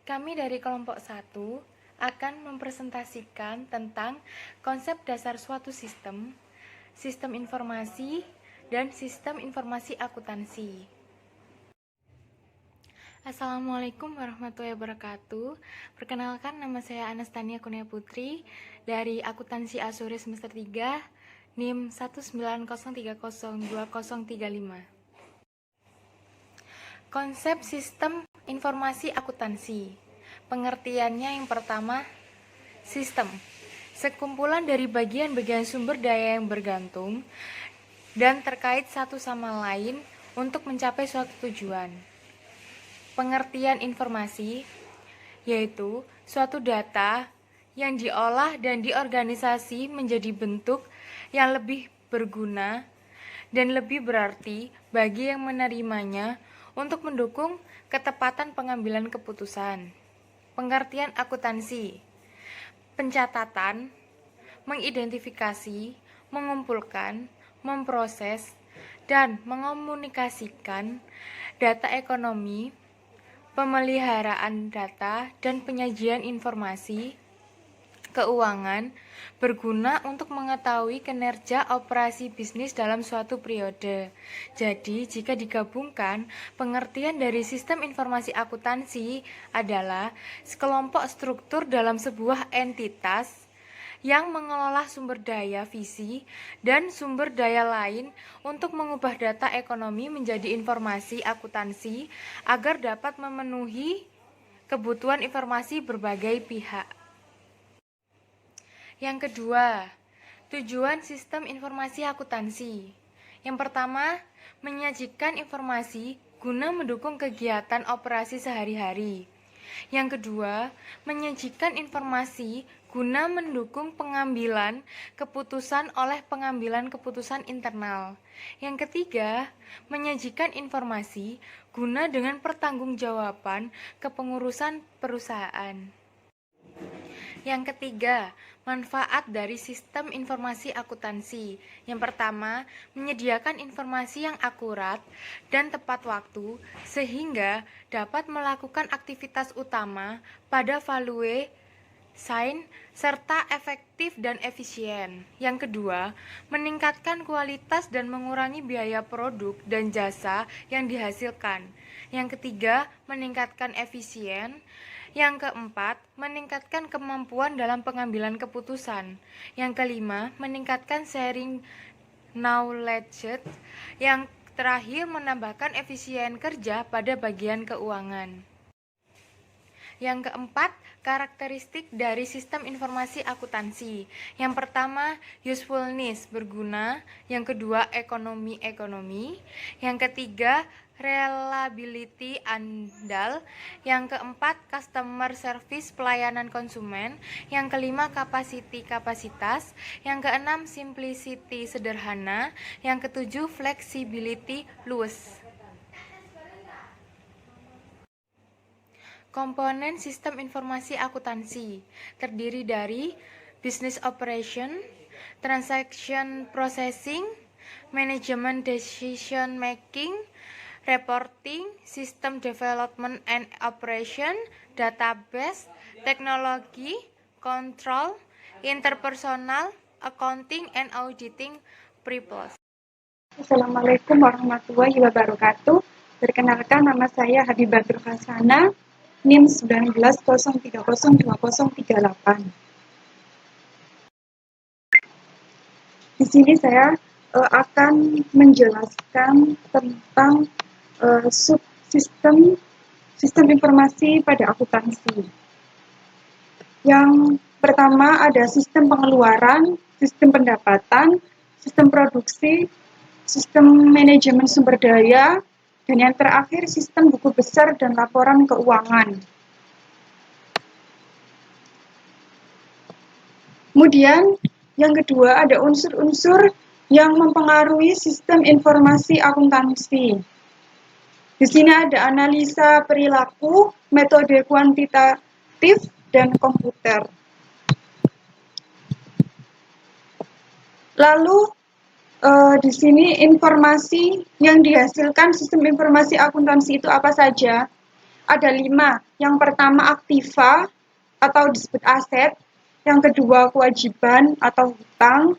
Kami dari kelompok 1 akan mempresentasikan tentang konsep dasar suatu sistem, sistem informasi, dan sistem informasi akuntansi. Assalamualaikum warahmatullahi wabarakatuh. Perkenalkan, nama saya Anastania Kurnia Putri dari Akuntansi Azure semester 3, NIM 190302035. Konsep sistem informasi akuntansi. Pengertiannya yang pertama, sistem. Sekumpulan dari bagian-bagian sumber daya yang bergantung dan terkait satu sama lain untuk mencapai suatu tujuan. Pengertian informasi yaitu suatu data yang diolah dan diorganisasi menjadi bentuk yang lebih berguna dan lebih berarti bagi yang menerimanya untuk mendukung ketepatan pengambilan keputusan. Pengertian akuntansi: pencatatan, mengidentifikasi, mengumpulkan, memproses, dan mengomunikasikan data ekonomi, pemeliharaan data, dan penyajian informasi keuangan berguna untuk mengetahui kinerja operasi bisnis dalam suatu periode. Jadi, jika digabungkan, pengertian dari sistem informasi akuntansi adalah sekelompok struktur dalam sebuah entitas yang mengelola sumber daya visi dan sumber daya lain untuk mengubah data ekonomi menjadi informasi akuntansi agar dapat memenuhi kebutuhan informasi berbagai pihak. Yang kedua, tujuan sistem informasi akuntansi. Yang pertama, menyajikan informasi guna mendukung kegiatan operasi sehari-hari. Yang kedua, menyajikan informasi guna mendukung pengambilan keputusan oleh pengambilan keputusan internal. Yang ketiga, menyajikan informasi guna dengan pertanggungjawaban kepengurusan perusahaan. Yang ketiga, manfaat dari sistem informasi akuntansi. Yang pertama, menyediakan informasi yang akurat dan tepat waktu sehingga dapat melakukan aktivitas utama pada value sign serta efektif dan efisien. Yang kedua, meningkatkan kualitas dan mengurangi biaya produk dan jasa yang dihasilkan. Yang ketiga, meningkatkan efisien. Yang keempat, meningkatkan kemampuan dalam pengambilan keputusan. Yang kelima, meningkatkan sharing knowledge. Yang terakhir, menambahkan efisien kerja pada bagian keuangan. Yang keempat, karakteristik dari sistem informasi akuntansi. Yang pertama, usefulness, berguna. Yang kedua, ekonomi. Yang ketiga, reliability, andal. Yang keempat, customer service, pelayanan konsumen. Yang kelima, capacity, kapasitas. Yang keenam, simplicity, sederhana. Yang ketujuh, flexibility, luas. Komponen sistem informasi akuntansi terdiri dari business operation, transaction processing, management decision making, reporting, system development and operation, database, teknologi, control, interpersonal, accounting and auditing purpose. Assalamualaikum warahmatullahi wabarakatuh. Perkenalkan, nama saya Habibah Hasana, NIM 19030238. Di sini saya akan menjelaskan tentang subsistem sistem informasi pada akuntansi. Yang pertama ada sistem pengeluaran, sistem pendapatan, sistem produksi, sistem manajemen sumber daya, dan yang terakhir sistem buku besar dan laporan keuangan. Kemudian yang kedua ada unsur-unsur yang mempengaruhi sistem informasi akuntansi. Di sini ada analisa perilaku, metode kuantitatif, dan komputer. Lalu di sini informasi yang dihasilkan sistem informasi akuntansi itu apa saja? ada 5. Yang pertama aktiva atau disebut aset, yang kedua kewajiban atau hutang,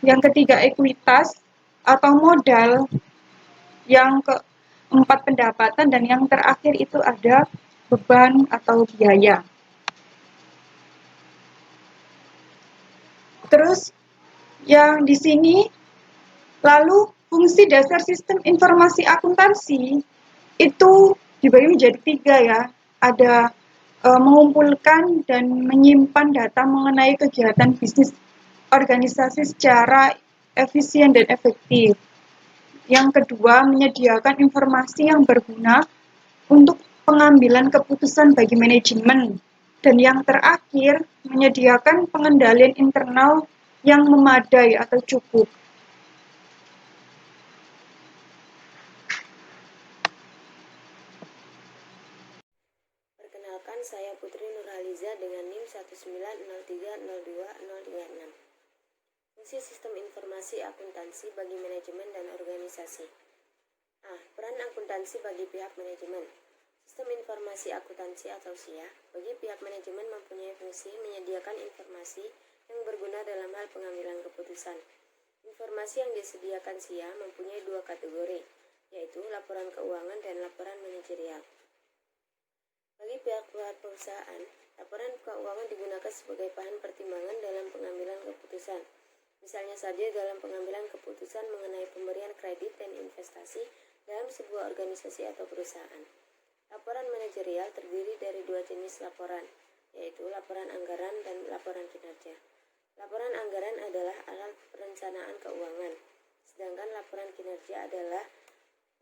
yang ketiga ekuitas atau modal, yang keempat pendapatan, dan yang terakhir itu ada beban atau biaya. Terus yang di sini lalu fungsi dasar sistem informasi akuntansi itu dibagi menjadi 3 ya. Ada mengumpulkan dan menyimpan data mengenai kegiatan bisnis organisasi secara efisien dan efektif. Yang kedua, menyediakan informasi yang berguna untuk pengambilan keputusan bagi manajemen. Dan yang terakhir, menyediakan pengendalian internal yang memadai atau cukup. Perkenalkan, saya Putri Nurhaliza dengan NIM 190302026. Fungsi sistem informasi akuntansi bagi manajemen dan organisasi. A. Peran akuntansi bagi pihak manajemen. Sistem informasi akuntansi atau SIA bagi pihak manajemen mempunyai fungsi menyediakan informasi yang berguna dalam hal pengambilan keputusan. Informasi yang disediakan SIA mempunyai 2 kategori, yaitu laporan keuangan dan laporan manajerial. Bagi pihak perusahaan, laporan keuangan digunakan sebagai bahan pertimbangan dalam pengambilan keputusan. Misalnya saja dalam pengambilan keputusan mengenai pemberian kredit dan investasi dalam sebuah organisasi atau perusahaan. Laporan manajerial terdiri dari 2 jenis laporan, yaitu laporan anggaran dan laporan kinerja. Laporan anggaran adalah alat perencanaan keuangan, sedangkan laporan kinerja adalah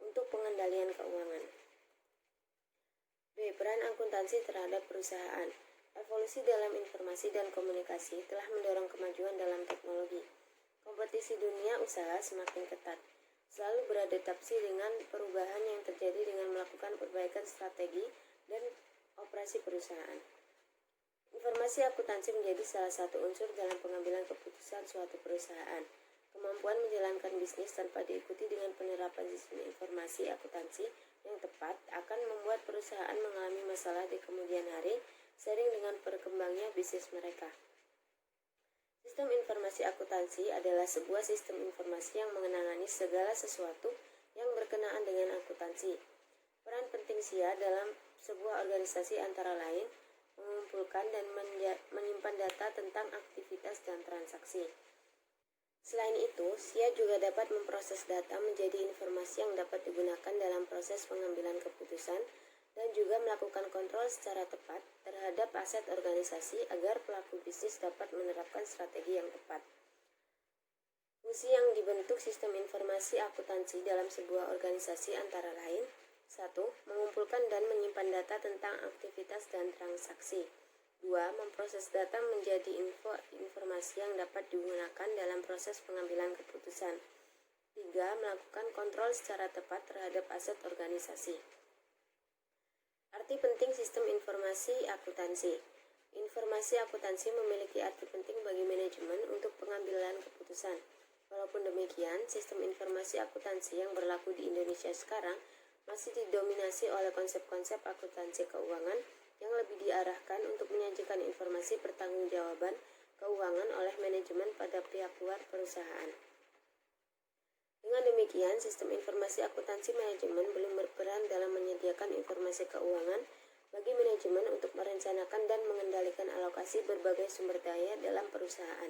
untuk pengendalian keuangan. B. Peran akuntansi terhadap perusahaan. Evolusi dalam informasi dan komunikasi telah mendorong kemajuan dalam teknologi. Kompetisi dunia usaha semakin ketat, selalu beradaptasi dengan perubahan yang terjadi dengan melakukan perbaikan strategi dan operasi perusahaan. Informasi akuntansi menjadi salah satu unsur dalam pengambilan keputusan suatu perusahaan. Kemampuan menjalankan bisnis tanpa diikuti dengan penerapan sistem informasi akuntansi yang tepat akan membuat perusahaan mengalami masalah di kemudian hari seiring dengan berkembangnya bisnis mereka. Sistem informasi akuntansi adalah sebuah sistem informasi yang mengenangani segala sesuatu yang berkenaan dengan akuntansi. Peran penting SIA dalam sebuah organisasi antara lain mengumpulkan dan menyimpan data tentang aktivitas dan transaksi. Selain itu, SIA juga dapat memproses data menjadi informasi yang dapat digunakan dalam proses pengambilan keputusan dan juga melakukan kontrol secara tepat terhadap aset organisasi agar pelaku bisnis dapat menerapkan strategi yang tepat. Fungsi yang dibentuk sistem informasi akuntansi dalam sebuah organisasi antara lain: 1. Mengumpulkan dan menyimpan data tentang aktivitas dan transaksi. 2. Memproses data menjadi informasi yang dapat digunakan dalam proses pengambilan keputusan. 3. Melakukan kontrol secara tepat terhadap aset organisasi. Arti penting sistem informasi akuntansi. Informasi akuntansi memiliki arti penting bagi manajemen untuk pengambilan keputusan. Walaupun demikian, sistem informasi akuntansi yang berlaku di Indonesia sekarang masih didominasi oleh konsep-konsep akuntansi keuangan yang lebih diarahkan untuk menyajikan informasi pertanggungjawaban keuangan oleh manajemen pada pihak luar perusahaan. Dengan demikian, sistem informasi akuntansi manajemen belum berperan dalam menyediakan informasi keuangan bagi manajemen untuk merencanakan dan mengendalikan alokasi berbagai sumber daya dalam perusahaan.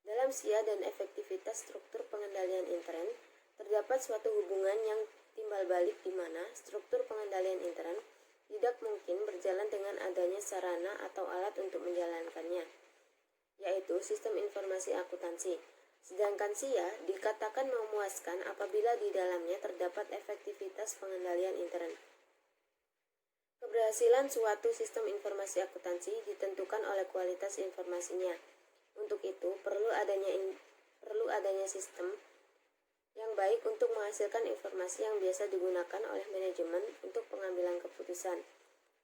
Dalam SIA dan efektivitas struktur pengendalian intern, terdapat suatu hubungan yang timbal balik di mana struktur pengendalian intern tidak mungkin berjalan dengan adanya sarana atau alat untuk menjalankannya, yaitu sistem informasi akuntansi. Sedangkan SIA dikatakan memuaskan apabila di dalamnya terdapat efektivitas pengendalian intern. Keberhasilan suatu sistem informasi akuntansi ditentukan oleh kualitas informasinya. Untuk itu, perlu adanya sistem yang baik untuk menghasilkan informasi yang biasa digunakan oleh manajemen untuk pengambilan keputusan,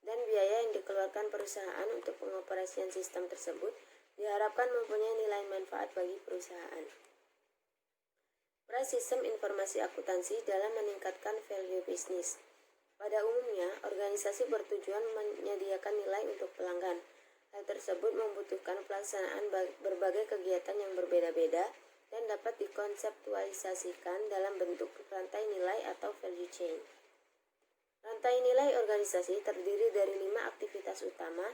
dan biaya yang dikeluarkan perusahaan untuk pengoperasian sistem tersebut diharapkan mempunyai nilai manfaat bagi perusahaan. Peran sistem informasi akuntansi dalam meningkatkan value bisnis. Pada umumnya, organisasi bertujuan menyediakan nilai untuk pelanggan. Hal tersebut membutuhkan pelaksanaan berbagai kegiatan yang berbeda-beda dan dapat dikonseptualisasikan dalam bentuk rantai nilai atau value chain. Rantai nilai organisasi terdiri dari 5 aktivitas utama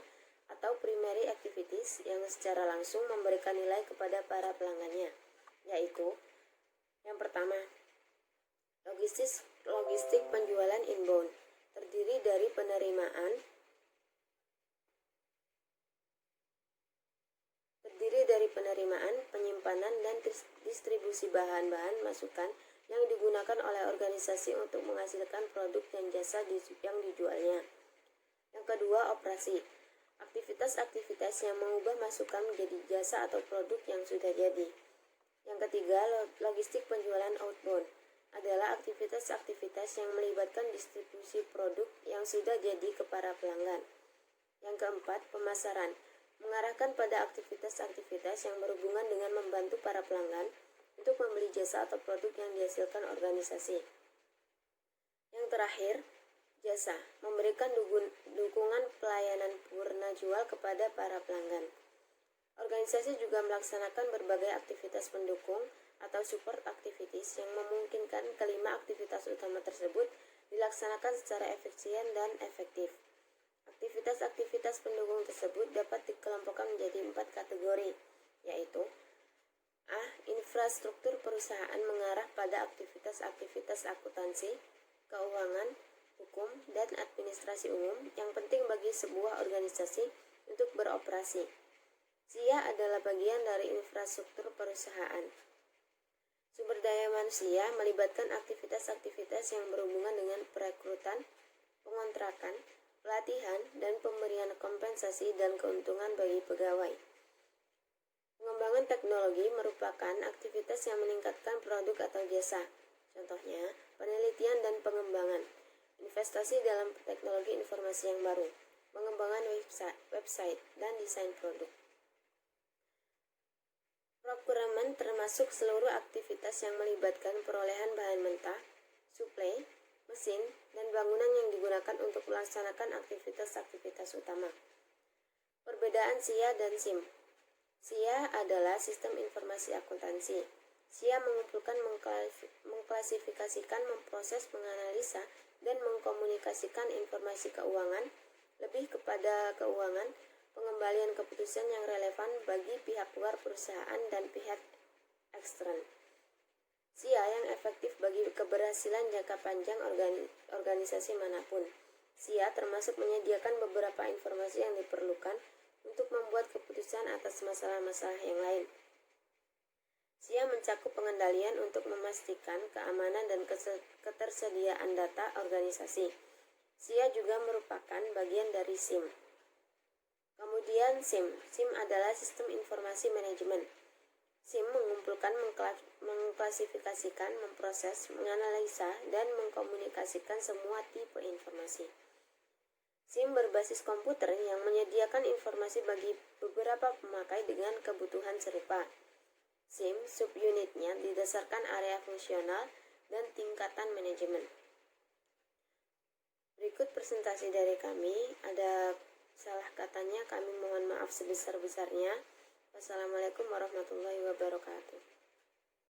atau primary activities yang secara langsung memberikan nilai kepada para pelanggannya, yaitu yang pertama, logistik penjualan inbound, terdiri dari penerimaan, penyimpanan, dan distribusi bahan-bahan masukan yang digunakan oleh organisasi untuk menghasilkan produk dan jasa yang dijualnya. Yang kedua, operasi. Aktivitas-aktivitas yang mengubah masukan menjadi jasa atau produk yang sudah jadi. Yang ketiga, logistik penjualan outbound adalah aktivitas-aktivitas yang melibatkan distribusi produk yang sudah jadi ke para pelanggan. Yang keempat, pemasaran, mengarahkan pada aktivitas-aktivitas yang berhubungan dengan membantu para pelanggan untuk membeli jasa atau produk yang dihasilkan organisasi. Yang terakhir, jasa, memberikan dukungan pelayanan purna jual kepada para pelanggan. Organisasi juga melaksanakan berbagai aktivitas pendukung atau support activities yang memungkinkan kelima aktivitas utama tersebut dilaksanakan secara efisien dan efektif. Aktivitas-aktivitas pendukung tersebut dapat dikelompokkan menjadi 4 kategori, yaitu A. Infrastruktur perusahaan mengarah pada aktivitas-aktivitas akuntansi, keuangan, hukum, dan administrasi umum yang penting bagi sebuah organisasi untuk beroperasi. SIA adalah bagian dari infrastruktur perusahaan. Sumber daya manusia melibatkan aktivitas-aktivitas yang berhubungan dengan perekrutan, pengontrakan, pelatihan, dan pemberian kompensasi dan keuntungan bagi pegawai. Pengembangan teknologi merupakan aktivitas yang meningkatkan produk atau jasa. Contohnya, penelitian dan pengembangan, investasi dalam teknologi informasi yang baru, pengembangan website, dan desain produk. Procurement termasuk seluruh aktivitas yang melibatkan perolehan bahan mentah, suplai, mesin, dan bangunan yang digunakan untuk melaksanakan aktivitas-aktivitas utama. Perbedaan SIA dan SIM. SIA adalah sistem informasi akuntansi. SIA mengumpulkan, mengklasifikasikan, memproses, menganalisa, dan mengkomunikasikan informasi keuangan, lebih kepada keuangan, pengembalian keputusan yang relevan bagi pihak luar perusahaan dan pihak ekstern. SIA yang efektif bagi keberhasilan jangka panjang organisasi manapun. SIA termasuk menyediakan beberapa informasi yang diperlukan untuk membuat keputusan atas masalah-masalah yang lain. SIA mencakup pengendalian untuk memastikan keamanan dan ketersediaan data organisasi. SIA juga merupakan bagian dari SIM. Kemudian SIM. SIM adalah sistem informasi manajemen. SIM mengumpulkan, mengklasifikasikan, memproses, menganalisa, dan mengkomunikasikan semua tipe informasi. SIM berbasis komputer yang menyediakan informasi bagi beberapa pemakai dengan kebutuhan serupa. SIM subunitnya didasarkan area fungsional dan tingkatan manajemen. Berikut presentasi dari kami. Ada salah katanya, kami mohon maaf sebesar-besarnya. Wassalamualaikum warahmatullahi wabarakatuh.